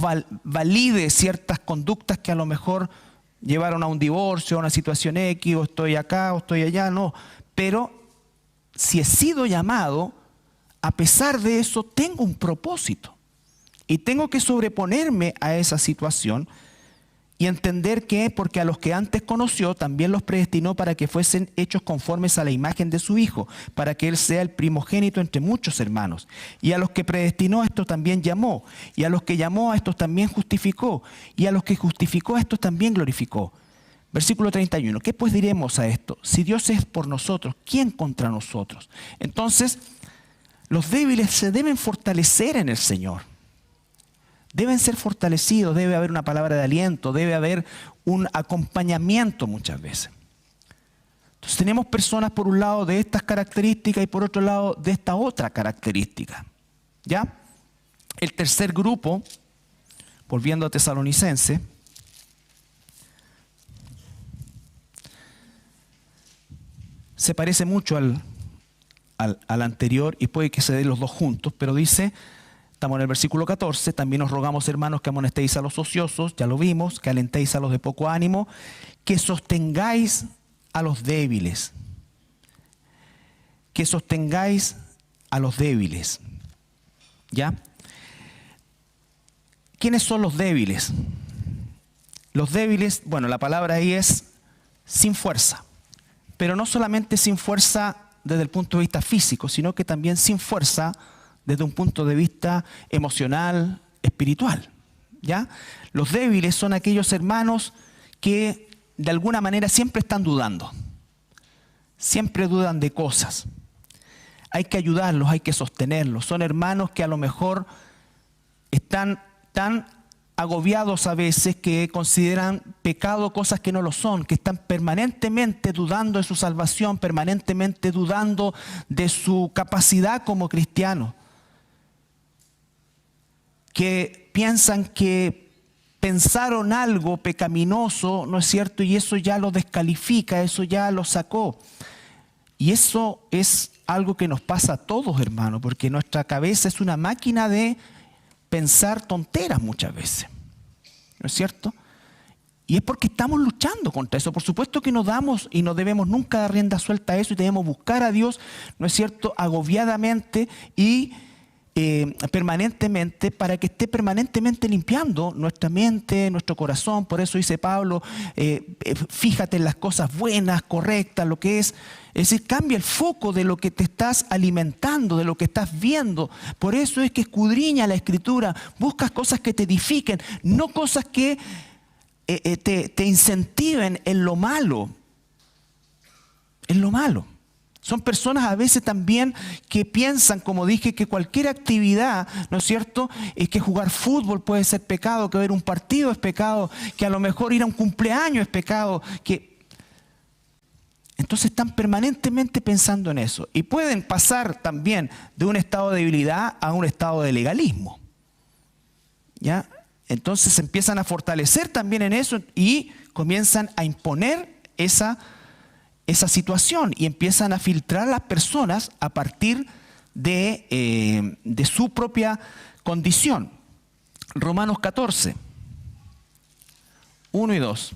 valide ciertas conductas que a lo mejor llevaron a un divorcio, a una situación X, o estoy acá, o estoy allá, no. Pero si he sido llamado, a pesar de eso, tengo un propósito. Y tengo que sobreponerme a esa situación y entender que porque a los que antes conoció también los predestinó para que fuesen hechos conformes a la imagen de su Hijo, para que Él sea el primogénito entre muchos hermanos. Y a los que predestinó, a estos también llamó. Y a los que llamó, a estos también justificó. Y a los que justificó, a estos también glorificó. Versículo 31. ¿Qué pues diremos a esto? Si Dios es por nosotros, ¿quién contra nosotros? Entonces, los débiles se deben fortalecer en el Señor. Deben ser fortalecidos, debe haber una palabra de aliento, debe haber un acompañamiento muchas veces. Entonces tenemos personas por un lado de estas características y por otro lado de esta otra característica. ¿Ya? El tercer grupo, volviendo a Tesalonicense, se parece mucho al anterior y puede que se den los dos juntos, pero dice... Estamos en el versículo 14, también os rogamos, hermanos, que amonestéis a los ociosos, ya lo vimos, que alentéis a los de poco ánimo, que sostengáis a los débiles. Que sostengáis a los débiles. ¿Ya? ¿Quiénes son los débiles? Los débiles, bueno, la palabra ahí es sin fuerza, pero no solamente sin fuerza desde el punto de vista físico, sino que también sin fuerza desde un punto de vista emocional, espiritual, ¿ya? Los débiles son aquellos hermanos que de alguna manera siempre están dudando. Siempre dudan de cosas. Hay que ayudarlos, hay que sostenerlos. Son hermanos que a lo mejor están tan agobiados a veces que consideran pecado cosas que no lo son, que están permanentemente dudando de su salvación, permanentemente dudando de su capacidad como cristiano, que piensan que pensaron algo pecaminoso, ¿no es cierto? Y eso ya lo descalifica, eso ya lo sacó. Y eso es algo que nos pasa a todos, hermanos, porque nuestra cabeza es una máquina de pensar tonteras muchas veces, ¿no es cierto? Y es porque estamos luchando contra eso. Por supuesto que no damos y no debemos nunca dar rienda suelta a eso y debemos buscar a Dios, ¿no es cierto?, agobiadamente y permanentemente, para que esté permanentemente limpiando nuestra mente, nuestro corazón. Por eso dice Pablo, fíjate en las cosas buenas, correctas, lo que es. Es decir, cambia el foco de lo que te estás alimentando, de lo que estás viendo. Por eso es que escudriña la Escritura, buscas cosas que te edifiquen, no cosas que te incentiven en lo malo. En lo malo. Son personas a veces también que piensan, como dije, que cualquier actividad, ¿no es cierto?, es que jugar fútbol puede ser pecado, que ver un partido es pecado, que a lo mejor ir a un cumpleaños es pecado, que... Entonces están permanentemente pensando en eso. Y pueden pasar también de un estado de debilidad a un estado de legalismo, ¿ya? Entonces se empiezan a fortalecer también en eso y comienzan a imponer esa situación y empiezan a filtrar a las personas a partir de su propia condición. Romanos 14, 1 y 2.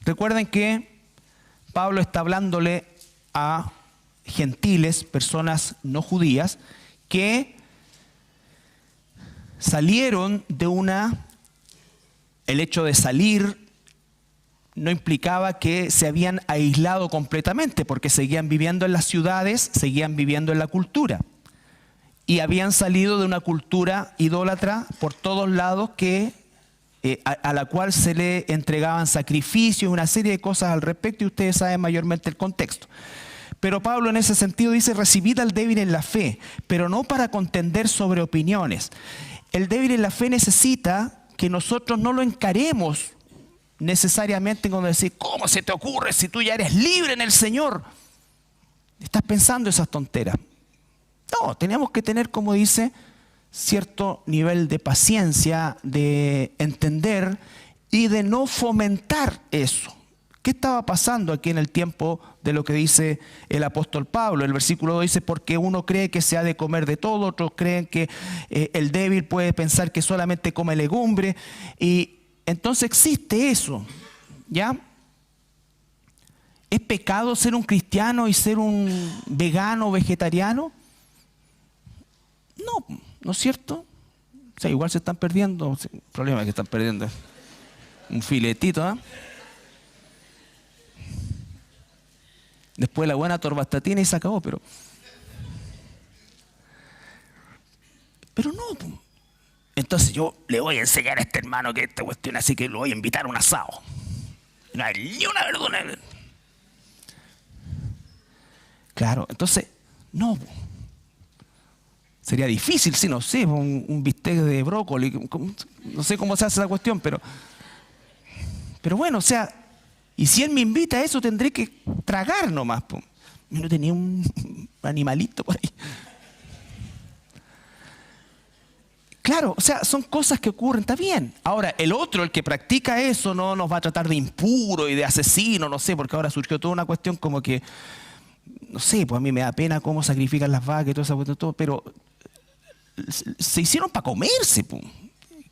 Recuerden que Pablo está hablándole a gentiles, personas no judías, que salieron de el hecho de salir no implicaba que se habían aislado completamente, porque seguían viviendo en las ciudades, seguían viviendo en la cultura. Y habían salido de una cultura idólatra por todos lados a la cual se le entregaban sacrificios, una serie de cosas al respecto, y ustedes saben mayormente el contexto. Pero Pablo en ese sentido dice, recibid al débil en la fe, pero no para contender sobre opiniones. El débil en la fe necesita que nosotros no lo encaremos necesariamente con decir, ¿cómo se te ocurre si tú ya eres libre en el Señor? Estás pensando esas tonteras. No, tenemos que tener, como dice, cierto nivel de paciencia, de entender y de no fomentar eso. ¿Qué estaba pasando aquí en el tiempo de lo que dice el apóstol Pablo? El versículo 2 dice, porque uno cree que se ha de comer de todo, otros creen que el débil puede pensar que solamente come legumbre. Y entonces existe eso, ¿ya? ¿Es pecado ser un cristiano y ser un vegano o vegetariano? No, ¿no es cierto? O sea, igual se están perdiendo. El problema es que están perdiendo un filetito, ¿eh? Después la buena torvastatina y se acabó, pero no. Entonces yo le voy a enseñar a este hermano que esta cuestión, así que lo voy a invitar a un asado. No hay ni una verdura. Claro, entonces, no. Sería difícil, sí, no sé, un bistec de brócoli, no sé cómo se hace la cuestión, pero bueno, o sea, y si él me invita a eso, tendré que tragar nomás. Yo no tenía un animalito por ahí. Claro, o sea, son cosas que ocurren, está bien. Ahora, el que practica eso, no nos va a tratar de impuro y de asesino, no sé, porque ahora surgió toda una cuestión como que, no sé, pues a mí me da pena cómo sacrifican las vacas y toda esa cuestión, todo, pero se hicieron para comerse, pues.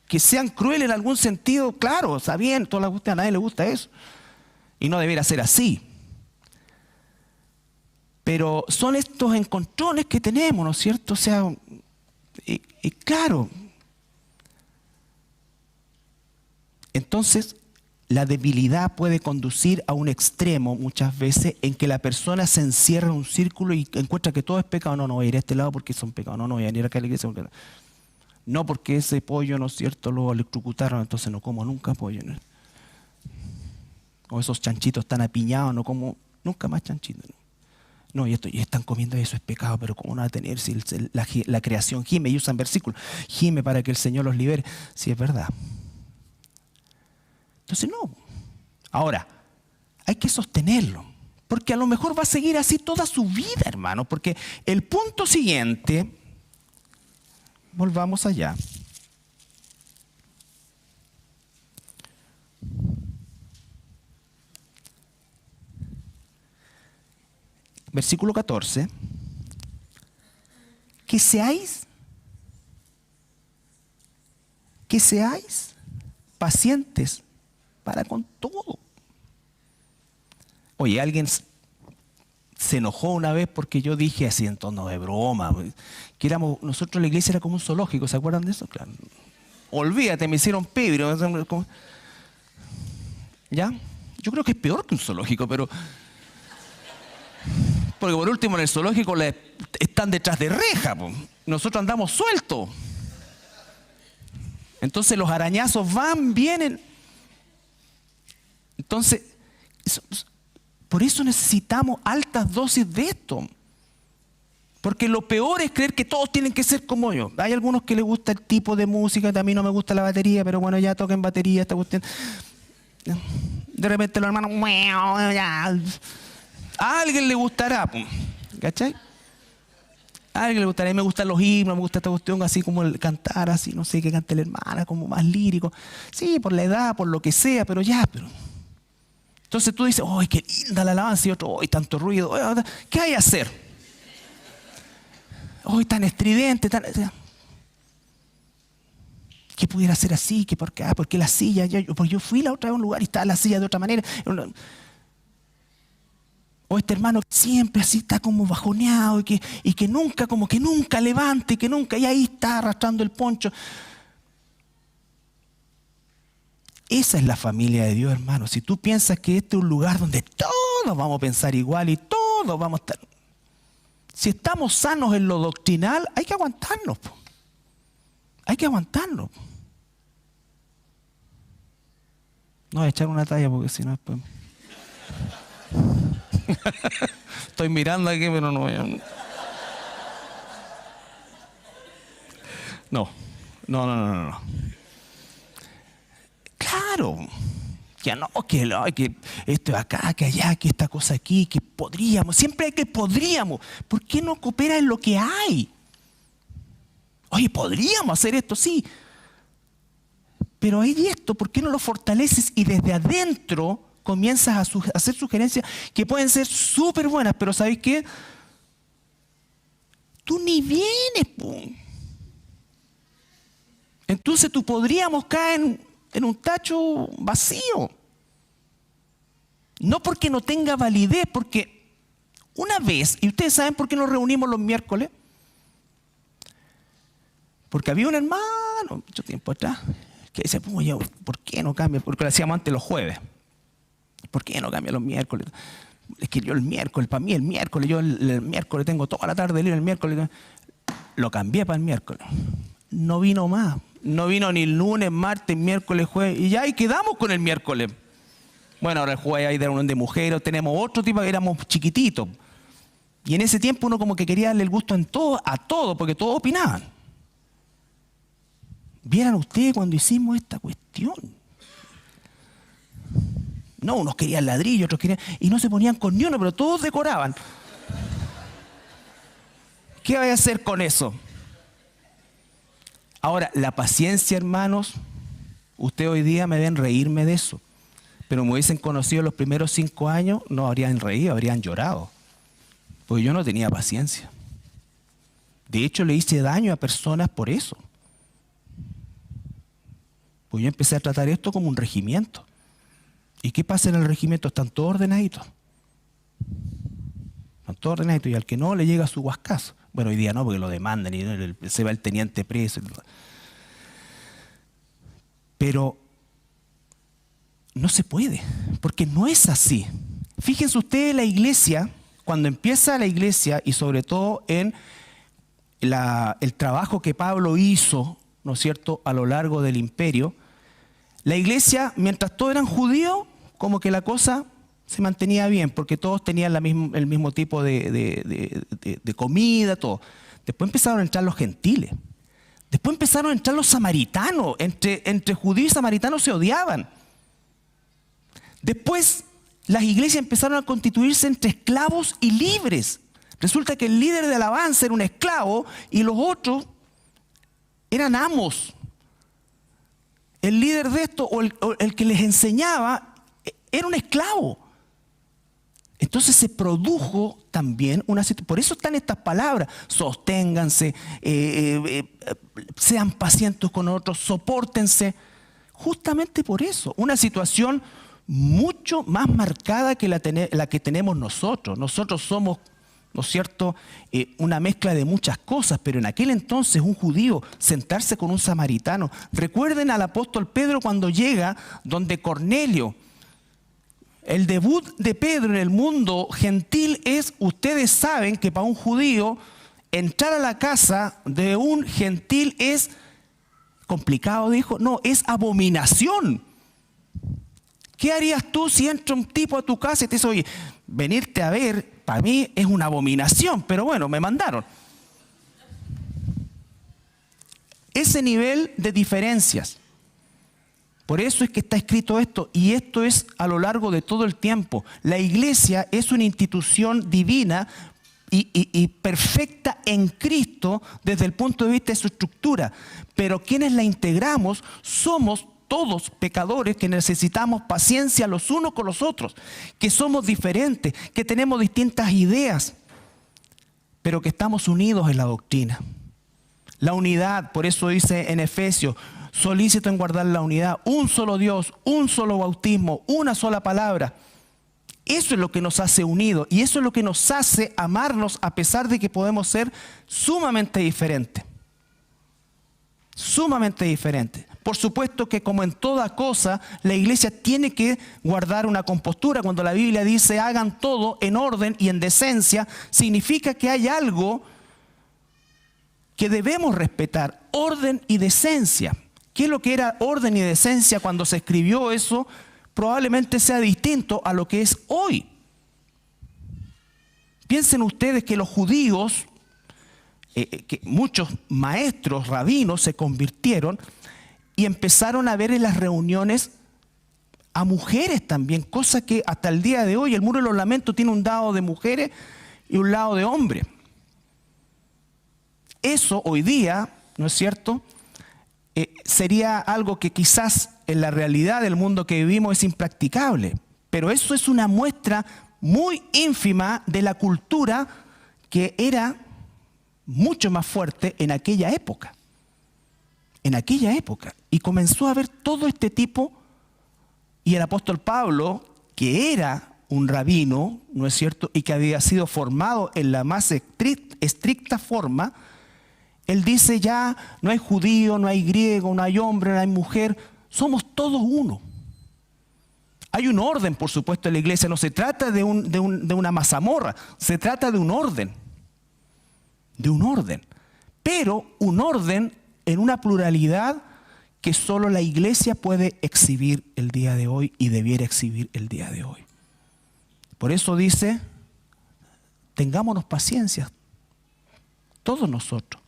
Que sean crueles en algún sentido, claro, está bien, a nadie le gusta eso. Y no debería ser así. Pero son estos encontrones que tenemos, ¿no es cierto? O sea, claro. Entonces, la debilidad puede conducir a un extremo muchas veces en que la persona se encierra en un círculo y encuentra que todo es pecado. No, no voy a ir a este lado porque son pecados. No, no voy a ir acá a la iglesia porque... No, porque ese pollo, ¿no es cierto?, lo electrocutaron, entonces no como nunca pollo, ¿no? O esos chanchitos están apiñados, no como nunca más chanchitos. No, y están comiendo eso, es pecado, pero ¿cómo no va a tener si la creación gime? Y usan versículos, gime para que el Señor los libere. Sí, es verdad. Entonces no. Ahora, hay que sostenerlo, porque a lo mejor va a seguir así toda su vida, hermano, porque el punto siguiente, volvamos allá. Versículo 14. Que seáis pacientes para con todo. Oye, alguien se enojó una vez porque yo dije así en tono de broma, que nosotros la iglesia era como un zoológico, ¿se acuerdan de eso? Claro. Olvídate, me hicieron pibrio. ¿Ya? Yo creo que es peor que un zoológico, pero... Porque por último en el zoológico están detrás de reja, nosotros andamos sueltos. Entonces los arañazos van, vienen. Entonces, por eso necesitamos altas dosis de esto. Porque lo peor es creer que todos tienen que ser como yo. Hay algunos que les gusta el tipo de música, a mí no me gusta la batería, pero bueno, ya toquen batería, esta cuestión. De repente los hermanos, a alguien le gustará, ¿cachai? A alguien le gustará. A mí me gustan los himnos, me gusta esta cuestión así como el cantar, así, no sé, que cante la hermana, como más lírico. Sí, por la edad, por lo que sea, pero ya, pero... Entonces tú dices, ¡ay, qué linda la alabanza! Y otro, ¡ay, tanto ruido! ¿Qué hay que hacer? ¡Ay, tan estridente! ¿Qué pudiera ser así? ¿Qué por qué? Porque la silla, porque yo fui la otra vez a un lugar y estaba la silla de otra manera. O este hermano que siempre así está como bajoneado y que nunca levante, y ahí está arrastrando el poncho. Esa es la familia de Dios, hermano. Si tú piensas que este es un lugar donde todos vamos a pensar igual y todos vamos a estar... Si estamos sanos en lo doctrinal, hay que aguantarnos. Hay que aguantarnos. No voy a echar una talla porque si no después... Estoy mirando aquí, pero no voy a... No. Claro. Ya no, que esto de acá, que allá, que esta cosa aquí, que podríamos. Siempre hay que podríamos. ¿Por qué no coopera en lo que hay? Oye, podríamos hacer esto, sí. Pero hay esto, ¿por qué no lo fortaleces y desde adentro comienzas a hacer sugerencias que pueden ser súper buenas, pero ¿sabes qué? Tú ni vienes, pum. Entonces tú podríamos caer en un tacho vacío. No porque no tenga validez, porque una vez, y ustedes saben por qué nos reunimos los miércoles, porque había un hermano, mucho tiempo atrás, que decía, ¿por qué no cambia? Porque lo hacíamos antes los jueves. ¿Por qué no cambia los miércoles? Es que yo el miércoles, para mí el miércoles, yo el miércoles tengo toda la tarde libre, el miércoles. Lo cambié para el miércoles. No vino más. No vino ni el lunes, martes, miércoles, jueves. Y ya ahí quedamos con el miércoles. Bueno, ahora el jueves hay de reunión de mujeres, tenemos otro tipo que éramos chiquititos. Y en ese tiempo uno como que quería darle el gusto a todo, porque todos opinaban. Vieran ustedes cuando hicimos esta cuestión. No, unos querían ladrillo, otros querían... Y no se ponían con ni uno, pero todos decoraban. ¿Qué voy a hacer con eso? Ahora, la paciencia, hermanos, ustedes hoy día me ven reírme de eso. Pero me hubiesen conocido los primeros 5 años, no habrían reído, habrían llorado. Porque yo no tenía paciencia. De hecho, le hice daño a personas por eso. Pues yo empecé a tratar esto como un regimiento. ¿Y qué pasa en el regimiento? Están todos ordenaditos. Están todos ordenaditos y al que no le llega su guascazo. Bueno, hoy día no, porque lo demandan y se va el teniente preso. Pero No se puede, porque no es así. Fíjense ustedes la iglesia, cuando empieza la iglesia y sobre todo en el trabajo que Pablo hizo, ¿no es cierto?, a lo largo del imperio, la iglesia, mientras todos eran judíos, como que la cosa se mantenía bien, porque todos tenían el mismo tipo de comida, todo. Después empezaron a entrar los gentiles. Después empezaron a entrar los samaritanos. Entre judíos y samaritanos se odiaban. Después las iglesias empezaron a constituirse entre esclavos y libres. Resulta que el líder de alabanza era un esclavo y los otros eran amos. El líder de esto o el que les enseñaba era un esclavo. Entonces se produjo también una situación. Por eso están estas palabras: sosténganse, sean pacientes con otros, sopórtense. Justamente por eso, una situación mucho más marcada que la que tenemos nosotros. Nosotros somos, ¿no es cierto?, una mezcla de muchas cosas, pero en aquel entonces un judío sentarse con un samaritano. Recuerden al apóstol Pedro cuando llega donde Cornelio. El debut de Pedro en el mundo gentil es, ustedes saben que para un judío entrar a la casa de un gentil es complicado, dijo. No, es abominación. ¿Qué harías tú si entra un tipo a tu casa y te dice, oye, venirte a ver, para mí es una abominación, pero bueno, me mandaron? Ese nivel de diferencias. Por eso es que está escrito esto, y esto es a lo largo de todo el tiempo. La iglesia es una institución divina y perfecta en Cristo desde el punto de vista de su estructura. Pero quienes la integramos somos todos pecadores que necesitamos paciencia los unos con los otros, que somos diferentes, que tenemos distintas ideas, pero que estamos unidos en la doctrina. La unidad, por eso dice en Efesios, solícito en guardar la unidad, un solo Dios, un solo bautismo, una sola palabra. Eso es lo que nos hace unidos y eso es lo que nos hace amarnos a pesar de que podemos ser sumamente diferentes. Sumamente diferentes. Por supuesto que como en toda cosa, la iglesia tiene que guardar una compostura. Cuando la Biblia dice hagan todo en orden y en decencia, significa que hay algo que debemos respetar, orden y decencia. ¿Qué es lo que era orden y decencia cuando se escribió eso? Probablemente sea distinto a lo que es hoy. Piensen ustedes que los judíos, que muchos maestros, rabinos se convirtieron y empezaron a ver en las reuniones a mujeres también, cosa que hasta el día de hoy el Muro de los Lamentos tiene un lado de mujeres y un lado de hombres. Eso hoy día, ¿no es cierto?, sería algo que quizás en la realidad del mundo que vivimos es impracticable, pero eso es una muestra muy ínfima de la cultura que era mucho más fuerte en aquella época. En aquella época. Y comenzó a haber todo este tipo, y el apóstol Pablo, que era un rabino, ¿no es cierto?, y que había sido formado en la más estricta forma, él dice ya no hay judío, no hay griego, no hay hombre, no hay mujer, somos todos uno. Hay un orden, por supuesto, en la iglesia, no se trata de una mazamorra, se trata de un orden. De un orden. Pero un orden en una pluralidad que solo la iglesia puede exhibir el día de hoy y debiera exhibir el día de hoy. Por eso dice, tengámonos paciencia, todos nosotros.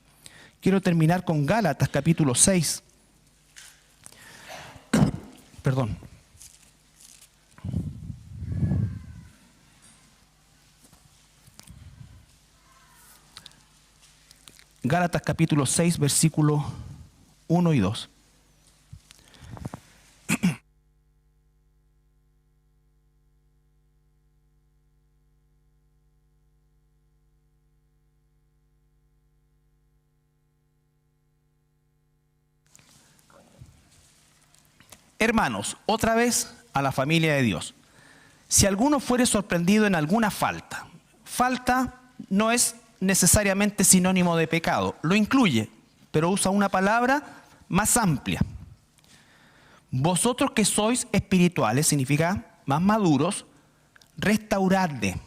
Quiero terminar con Gálatas capítulo 6. Perdón. Gálatas capítulo 6, versículos 1 y 2. Hermanos, otra vez a la familia de Dios. Si alguno fuere sorprendido en alguna falta, falta no es necesariamente sinónimo de pecado, lo incluye, pero usa una palabra más amplia. Vosotros que sois espirituales, significa más maduros, restauradle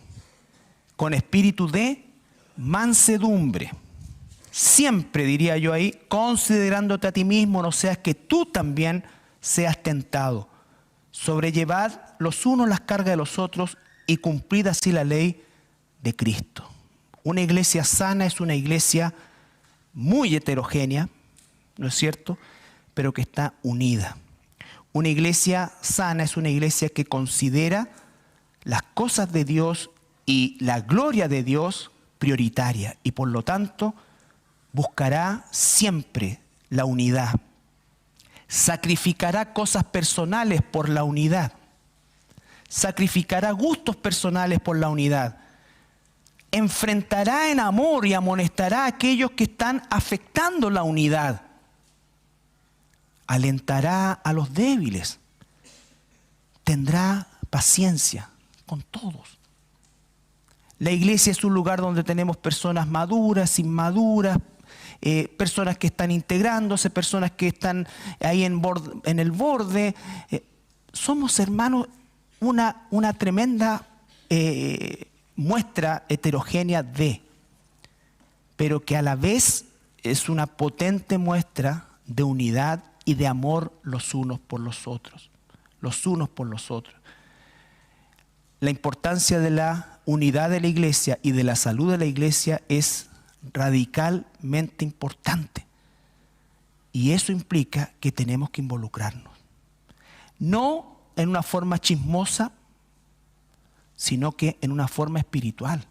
con espíritu de mansedumbre. Siempre, diría yo ahí, considerándote a ti mismo, no seas que tú también seas tentado. Sobrellevad los unos las cargas de los otros y cumplid así la ley de Cristo. Una iglesia sana es una iglesia muy heterogénea, ¿no es cierto?, pero que está unida. Una iglesia sana es una iglesia que considera las cosas de Dios y la gloria de Dios prioritaria y por lo tanto buscará siempre la unidad. Sacrificará cosas personales por la unidad. Sacrificará gustos personales por la unidad. Enfrentará en amor y amonestará a aquellos que están afectando la unidad. Alentará a los débiles. Tendrá paciencia con todos. La iglesia es un lugar donde tenemos personas maduras, inmaduras, personas que están integrándose, personas que están ahí en el borde. Somos, hermanos, una tremenda muestra heterogénea pero que a la vez es una potente muestra de unidad y de amor los unos por los otros. Los unos por los otros. La importancia de la unidad de la iglesia y de la salud de la iglesia es radicalmente importante. Y eso implica que tenemos que involucrarnos. No en una forma chismosa, sino que en una forma espiritual,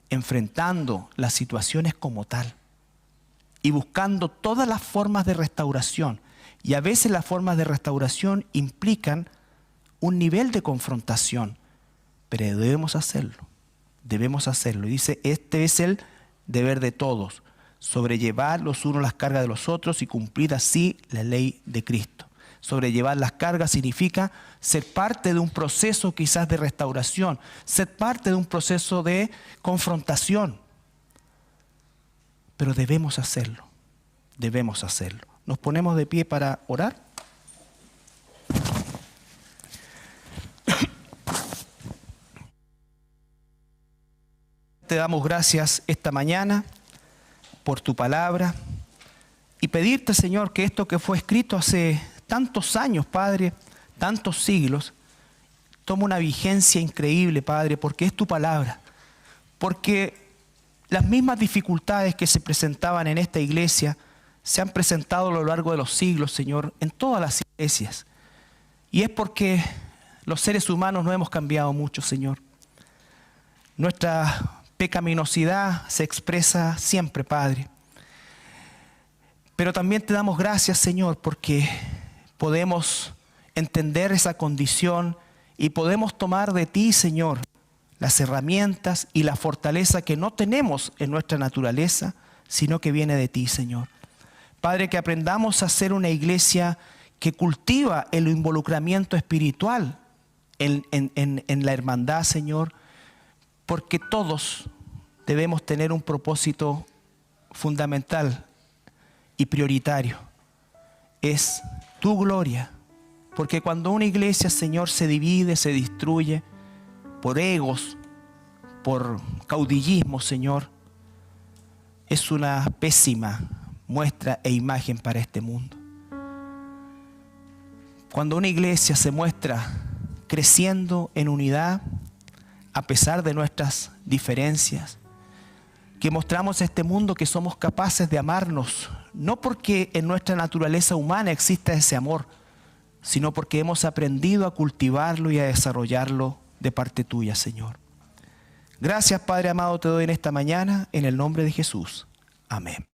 enfrentando las situaciones como tal y buscando todas las formas de restauración. Y a veces las formas de restauración implican un nivel de confrontación, pero debemos hacerlo. Y dice, este es el deber de todos, sobrellevar los unos las cargas de los otros y cumplir así la ley de Cristo. Sobrellevar las cargas significa ser parte de un proceso quizás de restauración, ser parte de un proceso de confrontación. Pero debemos hacerlo. Nos ponemos de pie para orar. Te damos gracias esta mañana por tu palabra y pedirte, Señor, que esto que fue escrito hace tantos años, Padre, tantos siglos, toma una vigencia increíble, Padre, porque es tu palabra. Porque las mismas dificultades que se presentaban en esta iglesia se han presentado a lo largo de los siglos, Señor, en todas las iglesias. Y es porque los seres humanos no hemos cambiado mucho, Señor. Nuestra pecaminosidad se expresa siempre, Padre. Pero también te damos gracias, Señor, porque podemos entender esa condición y podemos tomar de ti, Señor, las herramientas y la fortaleza que no tenemos en nuestra naturaleza, sino que viene de ti, Señor. Padre, que aprendamos a ser una iglesia que cultiva el involucramiento espiritual en la hermandad, Señor, porque todos debemos tener un propósito fundamental y prioritario. Es tu gloria, porque cuando una iglesia, Señor, se divide, se destruye por egos, por caudillismo, Señor, es una pésima muestra e imagen para este mundo. Cuando una iglesia se muestra creciendo en unidad, a pesar de nuestras diferencias, que mostramos a este mundo que somos capaces de amarnos, no porque en nuestra naturaleza humana exista ese amor, sino porque hemos aprendido a cultivarlo y a desarrollarlo de parte tuya, Señor. Gracias, Padre amado, te doy en esta mañana, en el nombre de Jesús. Amén.